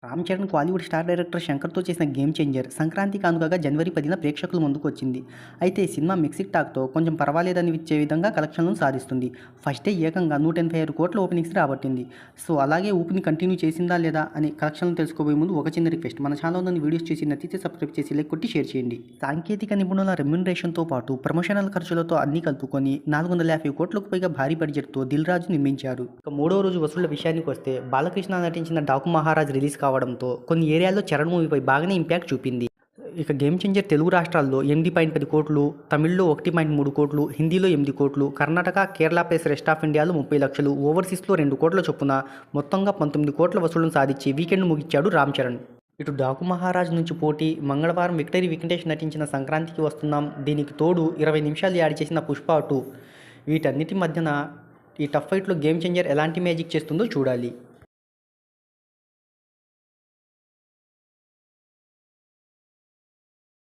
Ram Charan Bollywood star director శంకర్తో చేసిన game changer Sankranti కానుకగా జనవరి 10న ప్రేక్షకుల ముందుకు వచ్చింది. అయితే ఈ సినిమా మిక్సిడ్ టాక్తో కొంచెం పర్వాలేదని ఇచ్చే విధంగా కలెక్షన్లను సాధిస్తుంది. ఫస్ట్ డే ఏకంగా 186 కోట్ల ఓపెనింగ్స్ రాబట్టింది. సో అలాగే ఊపిని కంటిన్యూ చేసిందా లేదా అని కలెక్షన్లు తెలుసుకోబోయే ముందు ఒక చిన్న రిక్వెస్ట్, మన ఛానల్లోని వీడియోస్ చేసి నచ్చితే సబ్స్క్రైబ్ చేసి లైక్ కొట్టి షేర్ చేయండి. సాంకేతిక నిపుణుల రెమ్యునరేషన్తో పాటు ప్రమోషనల్ ఖర్చులతో అన్ని కలుపుకొని 450 కోట్లకు పైగా భారీ బడ్జెట్తో దిల్ రాజు నిర్మించారు. ఇక మూడో రోజు వసూళ్ల విషయానికి వస్తే బాలకృష్ణ నటించిన డాకు మహారాజ్ రిలీజ్ కావడంతో కొన్ని ఏరియాల్లో చరణ్ మూవీపై బాగానే ఇంపాక్ట్ చూపింది. ఇక గేమ్ చేంజర్ తెలుగు రాష్ట్రాల్లో 8.10 కోట్లు, తమిళ్లో 1.3 కోట్లు, హిందీలో 8 కోట్లు, Karnataka, Kerala plus rest of ఇండియాలో 30 లక్షలు, ఓవర్సీస్లో 2 కోట్ల చొప్పున మొత్తంగా 19 కోట్ల వసూళ్లను సాధించి వీకెండ్ ముగిచ్చాడు రామ్ చరణ్. ఇటు డాకు మహారాజ్ నుంచి పోటీ మంగళవారం విక్టరీ వెంకటేష్ నటించిన సంక్రాంతికి వస్తున్నాం, దీనికి తోడు 20 నిమిషాలు యాడ్ చేసిన పుష్ప 2. వీటన్నిటి మధ్యన ఈ టఫ్ ఫైట్లో గేమ్ చేంజర్ ఎలాంటి మ్యాజిక్ చేస్తుందో చూడాలి.